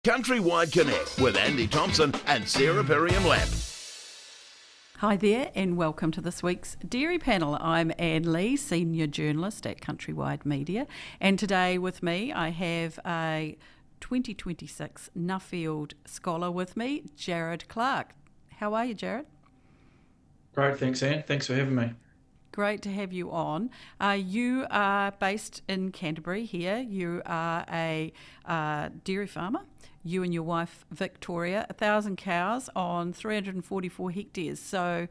Countrywide Connect with Andy Thompson and Sarah Perriam-Lamp. Hi there and welcome to this week's Dairy Panel. I'm Anne Lee, Senior Journalist at Countrywide Media, and today with me I have a 2026 Nuffield Scholar with me, Jared Clarke. How are you, Jared? Great, thanks, Anne. Thanks for having me. Great to have you on. You are based in Canterbury here. You are a dairy farmer. You and your wife, Victoria, 1,000 cows on 344 hectares. So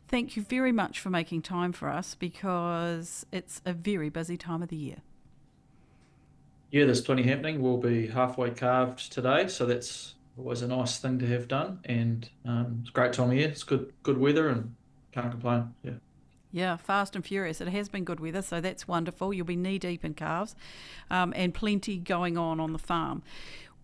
thank you very much for making time for us because it's a very busy time of the year. Yeah, there's plenty happening. We'll be halfway calved today, so that's always a nice thing to have done. And it's a great time of year. It's good weather and can't complain. Yeah. Yeah, fast and furious. It has been good weather, so that's wonderful. You'll be knee-deep in calves and plenty going on the farm.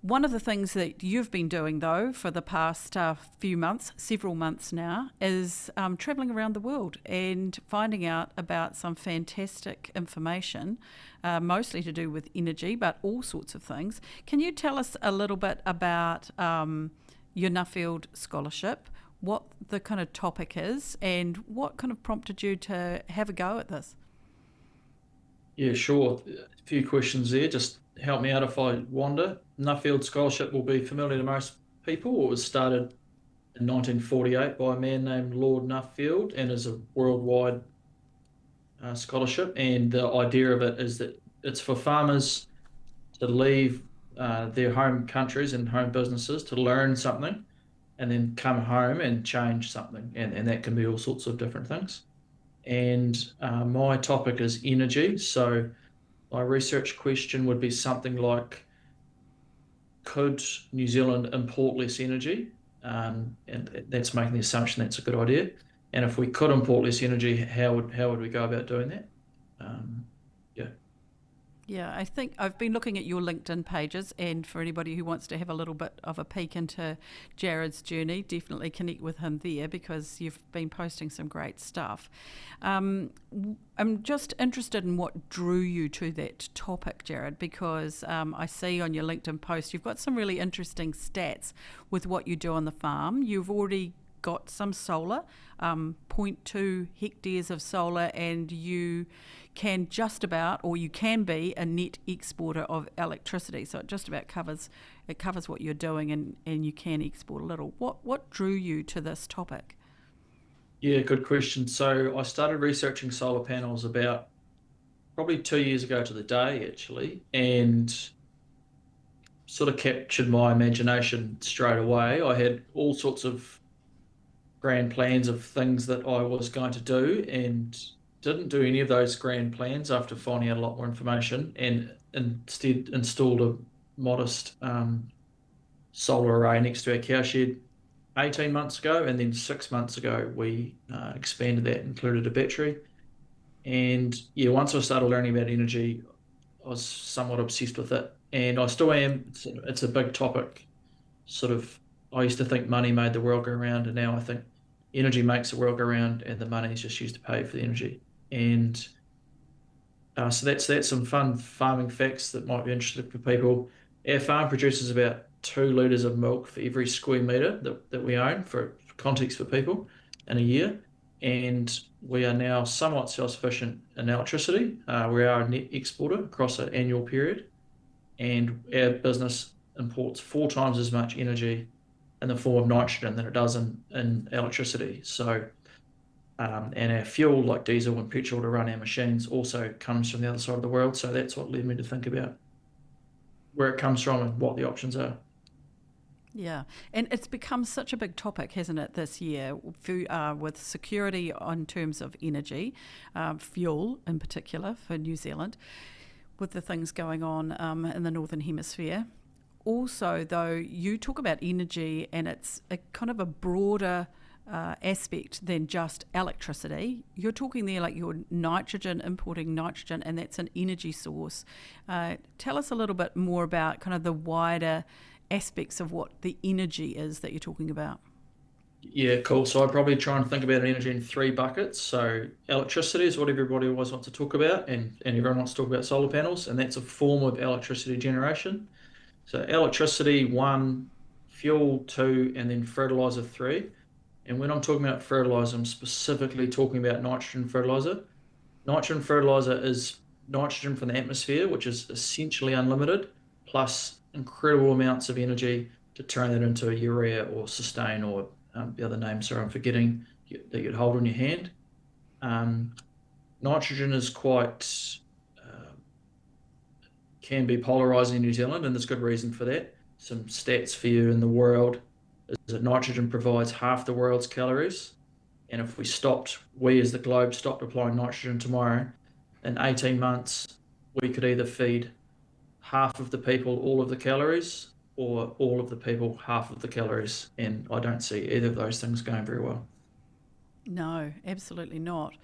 One of the things that you've been doing, though, for the past few months, several months now, is travelling around the world and finding out about some fantastic information, mostly to do with energy, but all sorts of things. Can you tell us a little bit about your Nuffield Scholarship, what the kind of topic is, and what kind of prompted you to have a go at this? Yeah, sure. A few questions there. Just help me out if I wander. Nuffield Scholarship will be familiar to most people. It was started in 1948 by a man named Lord Nuffield and is a worldwide scholarship. And the idea of it is that it's for farmers to leave their home countries and home businesses to learn something and then come home and change something. And that can be all sorts of different things. And my topic is energy. So my research question would be something like, could New Zealand import less energy? And that's making the assumption that's a good idea. And if we could import less energy, how would we go about doing that? Yeah. Yeah, I think I've been looking at your LinkedIn pages, and for anybody who wants to have a little bit of a peek into Jared's journey, definitely connect with him there because you've been posting some great stuff. I'm just interested in what drew you to that topic, Jared, because I see on your LinkedIn post you've got some really interesting stats with what you do on the farm. You've already got some solar, zero point 0.2 hectares of solar, and you can just about, or you can be, a net exporter of electricity. So it just about covers what you're doing, and you can export a little. What drew you to this topic? Yeah, good question. So I started researching solar panels about probably 2 years ago to the day, actually, and sort of captured my imagination straight away. I had all sorts of grand plans of things that I was going to do and didn't do any of those grand plans after finding out a lot more information and instead installed a modest solar array next to our cowshed 18 months ago. And then 6 months ago, we expanded that, included a battery. And yeah, once I started learning about energy, I was somewhat obsessed with it. And I still am. It's a big topic. Sort of, I used to think money made the world go round, and now I think energy makes the world go round, and the money is just used to pay for the energy. And so that's some fun farming facts that might be interesting for people. Our farm produces about 2 litres of milk for every square metre that we own, for context for people, in a year. And we are now somewhat self-sufficient in electricity. We are a net exporter across an annual period. And our business imports 4 times as much energy in the form of nitrogen than it does in electricity. So, and our fuel, like diesel and petrol to run our machines, also comes from the other side of the world. So that's what led me to think about where it comes from and what the options are. Yeah, and it's become such a big topic, hasn't it, this year, with security in terms of energy, fuel in particular for New Zealand, with the things going on in the Northern Hemisphere. Also, though, you talk about energy and it's a kind of a broader aspect than just electricity. You're talking there like your nitrogen, importing nitrogen, and that's an energy source. Tell us a little bit more about kind of the wider aspects of what the energy is that you're talking about. Yeah, cool. So I probably try and think about energy in 3 buckets. So electricity is what everybody always wants to talk about, and everyone wants to talk about solar panels, and that's a form of electricity generation. So electricity, one, fuel, two, and then fertilizer, three. And when I'm talking about fertilizer, I'm specifically talking about nitrogen fertilizer. Nitrogen fertilizer is nitrogen from the atmosphere, which is essentially unlimited, plus incredible amounts of energy to turn that into a urea or sustain or the other name, sorry, I'm forgetting, that you'd hold in your hand. Um, Nitrogen is quite, uh, can be polarizing in New Zealand, and there's good reason for that. Some stats for you in the world is that nitrogen provides half the world's calories. And if we as the globe stopped applying nitrogen tomorrow, in 18 months, we could either feed half of the people all of the calories or all of the people half of the calories. And I don't see either of those things going very well. No, absolutely not.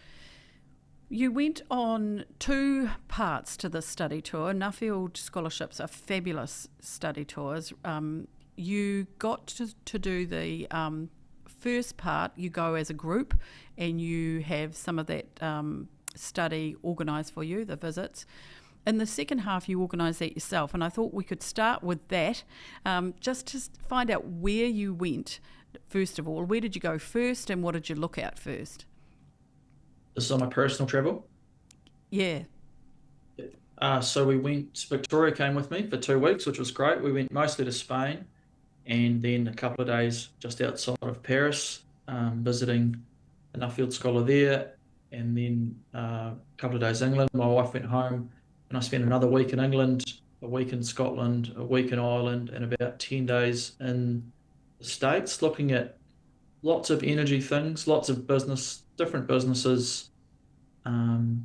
You went on two parts to this study tour. Nuffield scholarships are fabulous study tours. You got to do the first part, you go as a group and you have some of that study organised for you, the visits. In the second half, you organise that yourself, and I thought we could start with that, just to find out where you went. First of all, where did you go first, and what did you look at first? This is on my personal travel. Yeah. So Victoria came with me for 2 weeks, which was great. We went mostly to Spain and then a couple of days just outside of Paris, visiting the Nuffield Scholar there, and then a couple of days England. My wife went home, and I spent another week in England, a week in Scotland, a week in Ireland, and about 10 days in the States, looking at lots of energy things, lots of different businesses, um,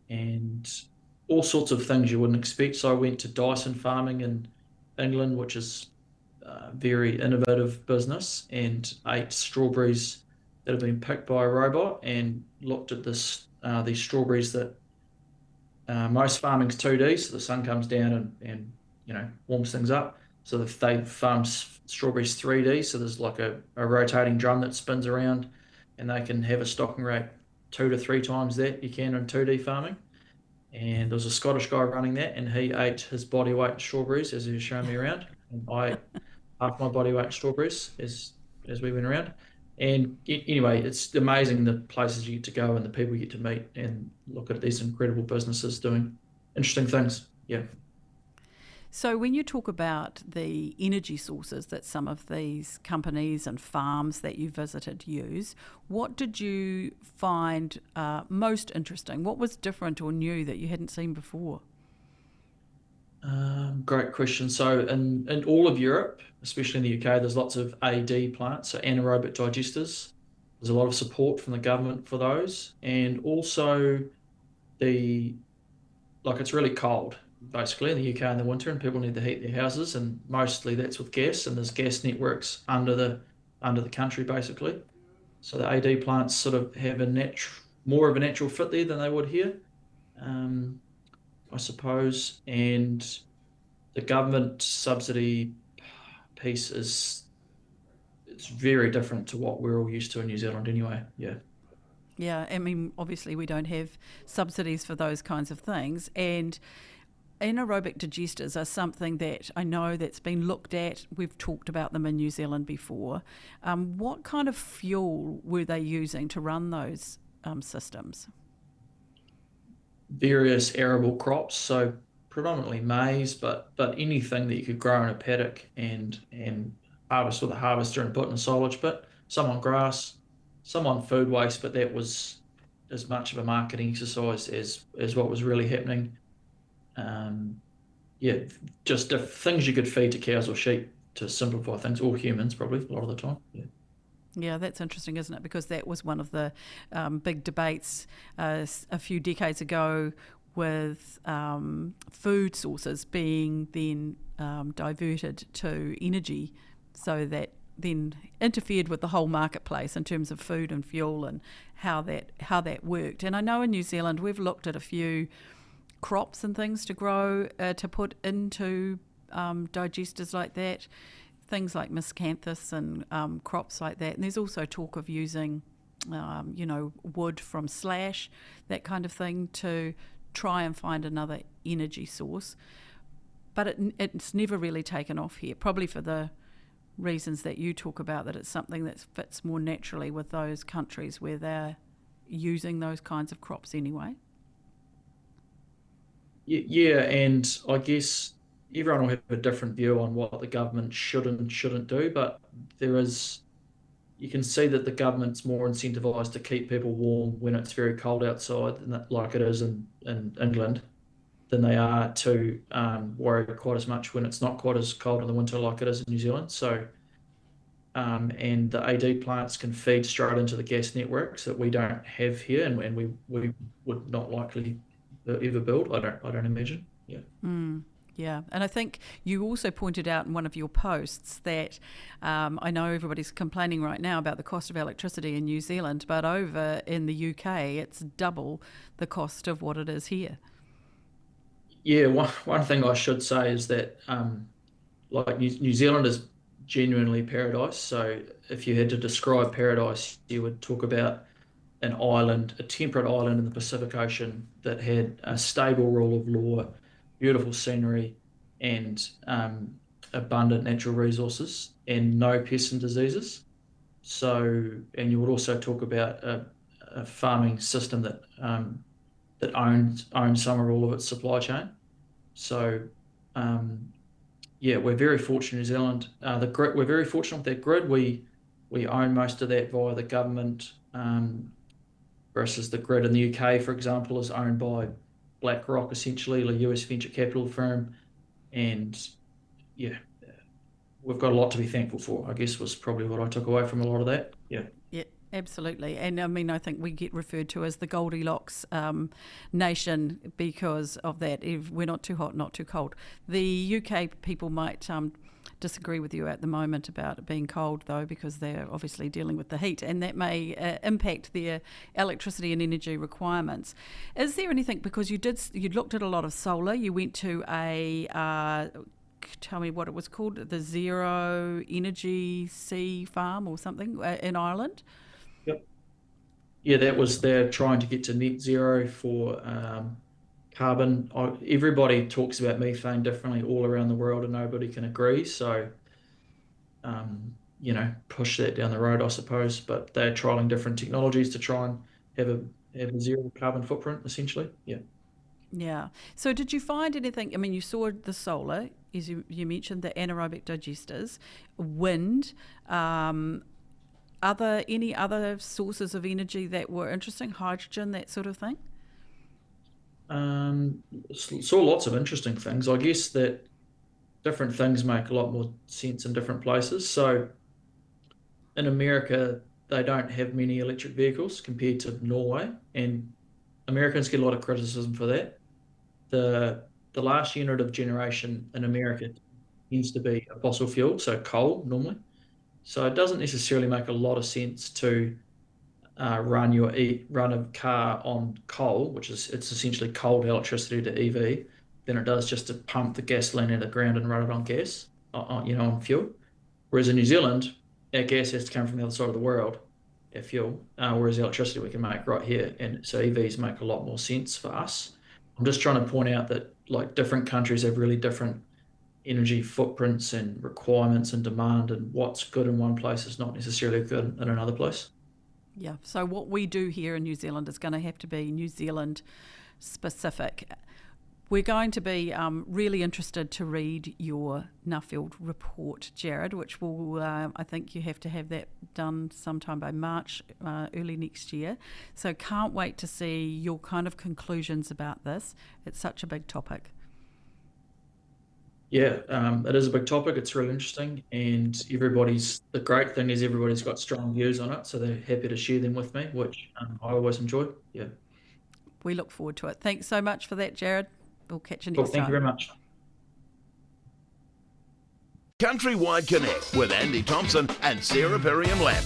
and all sorts of things you wouldn't expect. So I went to Dyson Farming in England, which is a very innovative business, and ate strawberries that have been picked by a robot, and looked at these strawberries that most farming's 2D, so the sun comes down and warms things up. So they farm strawberries 3D, so there's like a rotating drum that spins around, and they can have a stocking rate 2 to 3 times that you can in 2D farming. And there was a Scottish guy running that, and he ate his body weight in strawberries as he was showing me around. And I ate half my body weight in strawberries as we went around. And anyway, it's amazing the places you get to go and the people you get to meet and look at these incredible businesses doing interesting things. Yeah. So when you talk about the energy sources that some of these companies and farms that you visited use, what did you find most interesting? What was different or new that you hadn't seen before? Great question. So in all of Europe, especially in the UK, there's lots of AD plants, so anaerobic digesters. There's a lot of support from the government for those, and also the it's really cold basically in the UK in the winter, and people need to heat their houses, and mostly that's with gas, and there's gas networks under the country basically. So the AD plants sort of have more of a natural fit there than they would here, um, I suppose. And the government subsidy piece it's very different to what we're all used to in New Zealand anyway. Yeah. Yeah, I mean, obviously we don't have subsidies for those kinds of things, and anaerobic digesters are something that I know that's been looked at. We've talked about them in New Zealand before. What kind of fuel were they using to run those systems? Various arable crops, so predominantly maize, but anything that you could grow in a paddock and harvest with a harvester and put in a silage pit. Some on grass, some on food waste, but that was as much of a marketing exercise as what was really happening. Um, yeah, just things you could feed to cows or sheep to simplify things, or humans probably a lot of the time. Yeah. Yeah, that's interesting, isn't it? Because that was one of the big debates a few decades ago with food sources being then diverted to energy, so that then interfered with the whole marketplace in terms of food and fuel and how that worked. And I know in New Zealand we've looked at a few crops and things to grow to put into digesters like that. Things like miscanthus and crops like that. And there's also talk of using, wood from slash, that kind of thing, to try and find another energy source. But it's never really taken off here, probably for the reasons that you talk about, that it's something that fits more naturally with those countries where they're using those kinds of crops anyway. Yeah, and I guess everyone will have a different view on what the government should and shouldn't do, but you can see that the government's more incentivized to keep people warm when it's very cold outside, like it is in England, than they are to worry quite as much when it's not quite as cold in the winter like it is in New Zealand. So, and the AD plants can feed straight into the gas networks that we don't have here, and we would not likely ever build. I don't imagine. Yeah. Yeah, and I think you also pointed out in one of your posts that I know everybody's complaining right now about the cost of electricity in New Zealand, but over in the UK, it's double the cost of what it is here. Yeah, one thing I should say is that like New Zealand is genuinely paradise. So if you had to describe paradise, you would talk about an island, a temperate island in the Pacific Ocean that had a stable rule of law, beautiful scenery, and abundant natural resources, and no pests and diseases. So, and you would also talk about a farming system that owns some or all of its supply chain. So, um, yeah, we're very fortunate in New Zealand. The grid, we're very fortunate with that grid. We own most of that via the government, versus the grid in the UK, for example, is owned by BlackRock, essentially, a US venture capital firm. And yeah, we've got a lot to be thankful for, I guess, was probably what I took away from a lot of that. Yeah. Yeah, absolutely. And I mean, I think we get referred to as the Goldilocks nation because of that. If we're not too hot, not too cold. The UK people might disagree with you at the moment about it being cold, though, because they're obviously dealing with the heat, and that may impact their electricity and energy requirements. Is there anything, because you looked at a lot of solar, you went to tell me what it was called, the Zero Energy Sea Farm or something in Ireland? Yep. Yeah, they're trying to get to net zero for carbon. Everybody talks about methane differently all around the world, and nobody can agree. So, push that down the road, I suppose. But they're trialing different technologies to try and have a zero carbon footprint, essentially. Yeah. Yeah. So did you find anything? I mean, you saw the solar, as you mentioned, the anaerobic digesters, wind. Any other sources of energy that were interesting? Hydrogen, that sort of thing. Saw lots of interesting things. I guess that different things make a lot more sense in different places. So in America, they don't have many electric vehicles compared to Norway, and Americans get a lot of criticism for that. The last unit of generation in America tends to be a fossil fuel, so coal normally. So it doesn't necessarily make a lot of sense to run a car on coal, it's essentially cold electricity to EV, than it does just to pump the gasoline out of the ground and run it on gas, on fuel. Whereas in New Zealand, our gas has to come from the other side of the world, our fuel, whereas electricity we can make right here, and so EVs make a lot more sense for us. I'm just trying to point out that like different countries have really different energy footprints and requirements and demand, and what's good in one place is not necessarily good in another place. Yeah. So what we do here in New Zealand is going to have to be New Zealand specific. We're going to be really interested to read your Nuffield report, Jared, which will, I think you have to have that done sometime by March, early next year. So can't wait to see your kind of conclusions about this. It's such a big topic. Yeah, it is a big topic. It's really interesting, and the great thing is everybody's got strong views on it, so they're happy to share them with me, which I always enjoy. Yeah. We look forward to it. Thanks so much for that, Jared. We'll catch you Cool. next Thank you time. very much. Countrywide Connect with Andy Thompson and Sarah Perriam Lamb.